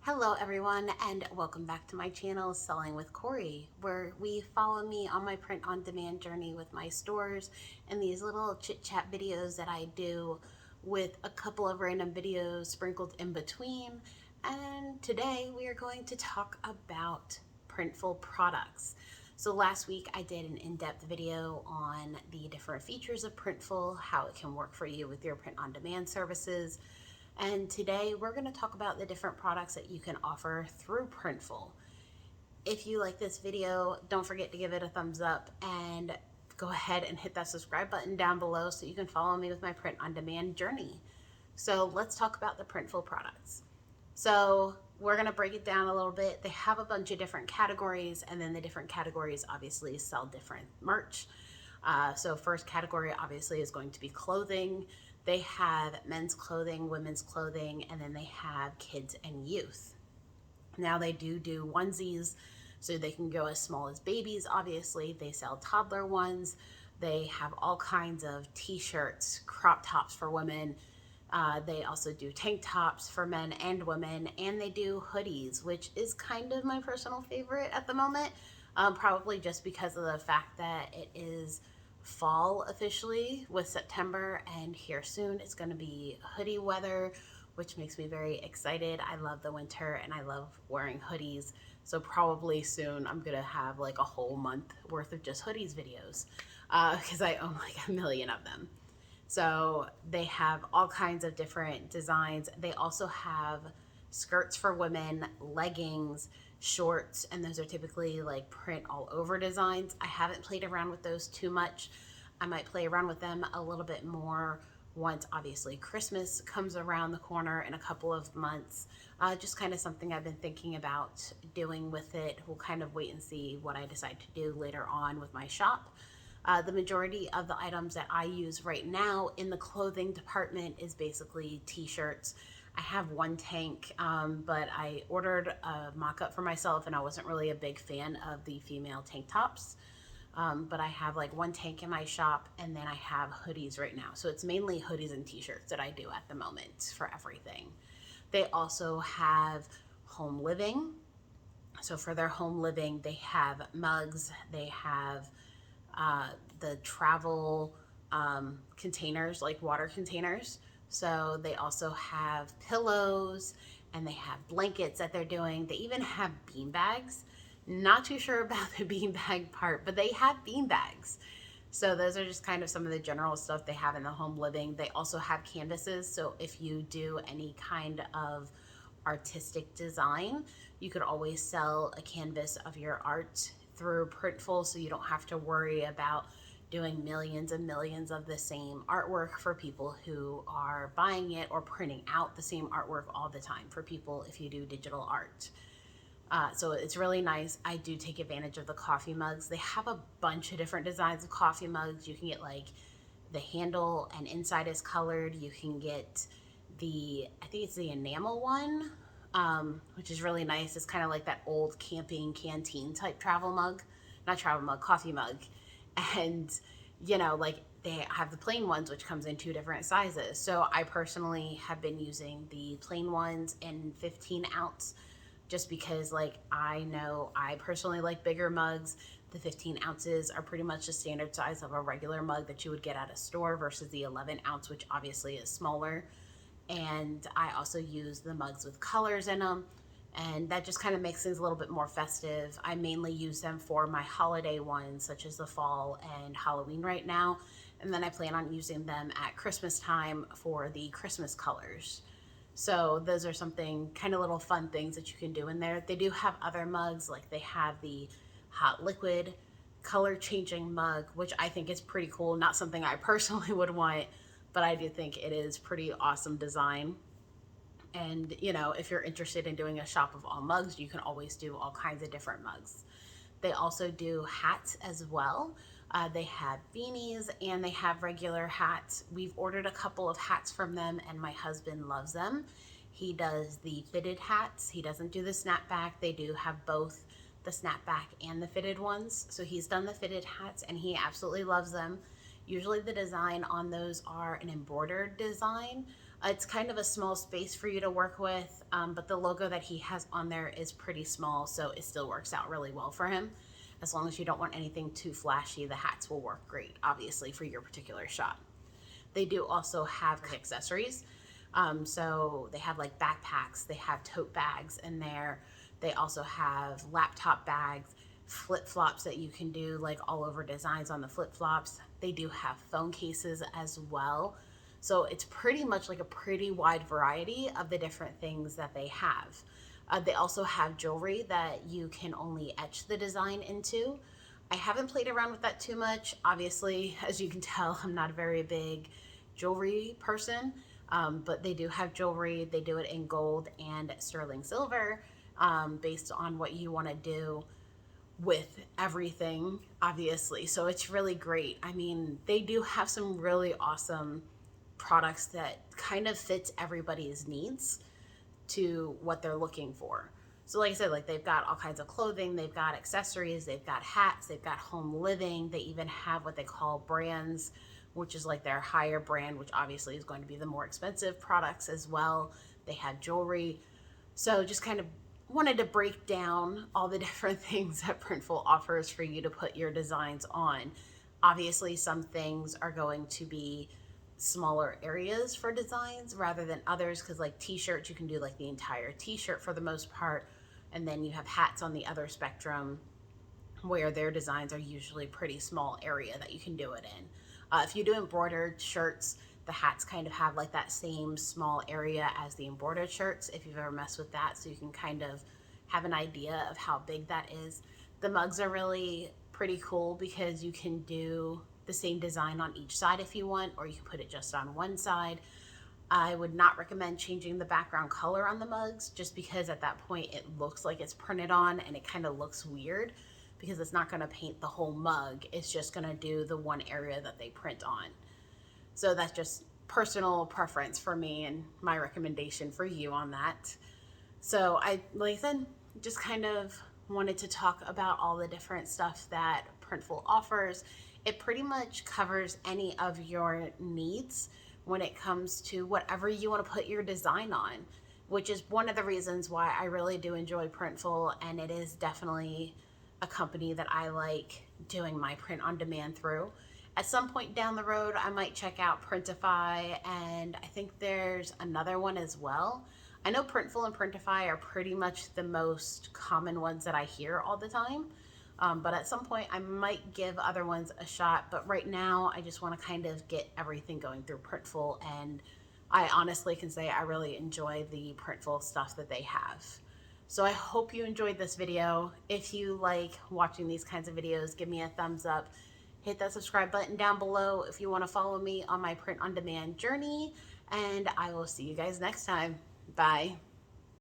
Hello everyone, and welcome back to my channel Selling with Corey, where we follow me on my print on demand journey with my stores and these little chit chat videos that I do with a couple of random videos sprinkled in between. And today we are going to talk about Printful Products. So last week I did an in-depth video on the different features of Printful, how it can work for you with your print on demand services. And today we're going to talk about the different products that you can offer through Printful. If you like this video, don't forget to give it a thumbs up and go ahead and hit that subscribe button down below so you can follow me with my print on demand journey. So let's talk about the Printful products. So we're going to break it down a little bit. They have a bunch of different categories, and then the different categories obviously sell different merch. So first category obviously is going to be clothing. They have men's clothing, women's clothing, and then they have kids and youth. Now they do onesies, so they can go as small as babies. Obviously, they sell toddler ones. They have all kinds of t-shirts, crop tops for women. They also do tank tops for men and women, and they do hoodies, which is kind of my personal favorite at the moment, probably just because of the fact that it is fall officially with September, and here soon it's going to be hoodie weather, which makes me very excited. I love the winter and I love wearing hoodies, so probably soon I'm gonna have like a whole month worth of just hoodies videos because I own like a million of them. So they have all kinds of different designs. They also have skirts for women, leggings, shorts, and those are typically like print all over designs. I haven't played around with those too much. I might play around with them a little bit more once obviously Christmas comes around the corner in a couple of months. Just kind of something I've been thinking about doing with it. We'll kind of wait and see what I decide to do later on with my shop. The majority of the items that I use right now in the clothing department is basically t-shirts. I have one tank, but I ordered a mock-up for myself and I wasn't really a big fan of the female tank tops. But I have like one tank in my shop, and then I have hoodies right now. So it's mainly hoodies and t-shirts that I do at the moment for everything. They also have home living. So for their home living, they have mugs, they have the travel containers, like water containers. So they also have pillows and they have blankets that they're doing. They even have bean bags. Not too sure about the beanbag part, but they have bean bags. So those are just kind of some of the general stuff they have in the home living. They also have canvases. So if you do any kind of artistic design, you could always sell a canvas of your art through Printful, so you don't have to worry about doing millions and millions of the same artwork for people who are buying it, or printing out the same artwork all the time for people if you do digital art. So it's really nice. I do take advantage of the coffee mugs. They have a bunch of different designs of coffee mugs. You can get like the handle and inside is colored. You can get I think it's the enamel one, which is really nice. It's kind of like that old camping canteen type travel mug, not travel mug, coffee mug. And, like they have the plain ones, which comes in two different sizes. So I personally have been using the plain ones in 15 ounce, just because like I know I personally like bigger mugs. The 15 ounces are pretty much the standard size of a regular mug that you would get at a store versus the 11 ounce, which obviously is smaller. And I also use the mugs with colors in them, and that just kind of makes things a little bit more festive. I mainly use them for my holiday ones, such as the fall and Halloween right now, and then I plan on using them at Christmas time for the Christmas colors. So those are something kind of little fun things that you can do in there. They do have other mugs, like they have the hot liquid color changing mug, which I think is pretty cool. Not something I personally would want, but I do think it is pretty awesome design. And if you're interested in doing a shop of all mugs, you can always do all kinds of different mugs. They also do hats as well. They have beanies and they have regular hats. We've ordered a couple of hats from them and my husband loves them. He does the fitted hats. He doesn't do the snapback. They do have both the snapback and the fitted ones. So he's done the fitted hats and he absolutely loves them. Usually the design on those are an embroidered design. It's kind of a small space for you to work with, but the logo that he has on there is pretty small, so it still works out really well for him. As long as you don't want anything too flashy, the hats will work great, obviously, for your particular shop. They do also have accessories. So they have like backpacks, they have tote bags in there. They also have laptop bags, flip-flops that you can do like all over designs on the flip-flops. They do have phone cases as well. So it's pretty much like a pretty wide variety of the different things that they have. They also have jewelry that you can only etch the design into. I haven't played around with that too much. Obviously, as you can tell, I'm not a very big jewelry person, but they do have jewelry. They do it in gold and sterling silver, based on what you want to do with everything, obviously. So it's really great. I mean, they do have some really awesome products that kind of fits everybody's needs to what they're looking for. So like I said, like they've got all kinds of clothing, they've got accessories, they've got hats, they've got home living. They even have what they call brands, which is like their higher brand, which obviously is going to be the more expensive products as well. They have jewelry. So just kind of wanted to break down all the different things that Printful offers for you to put your designs on. Obviously, some things are going to be smaller areas for designs rather than others, because like t-shirts, you can do like the entire t-shirt for the most part, and then you have hats on the other spectrum where their designs are usually pretty small area that you can do it in. If you do embroidered shirts, the hats kind of have like that same small area as the embroidered shirts, if you've ever messed with that, so you can kind of have an idea of how big that is. The mugs are really pretty cool because you can do the same design on each side if you want, or you can put it just on one side. I would not recommend changing the background color on the mugs, just because at that point it looks like it's printed on and it kind of looks weird, because it's not going to paint the whole mug. It's just going to do the one area that they print on. So that's just personal preference for me and my recommendation for you on that. So like I said, just kind of wanted to talk about all the different stuff that Printful offers. It pretty much covers any of your needs when it comes to whatever you want to put your design on, which is one of the reasons why I really do enjoy Printful, and it is definitely a company that I like doing my print on demand through. At some point down the road, I might check out Printify, and I think there's another one as well. I know Printful and Printify are pretty much the most common ones that I hear all the time. But at some point I might give other ones a shot, but right now I just want to kind of get everything going through Printful, and I honestly can say I really enjoy the Printful stuff that they have. So I hope you enjoyed this video. If you like watching these kinds of videos, give me a thumbs up. Hit that subscribe button down below if you want to follow me on my print on demand journey, and I will see you guys next time. Bye.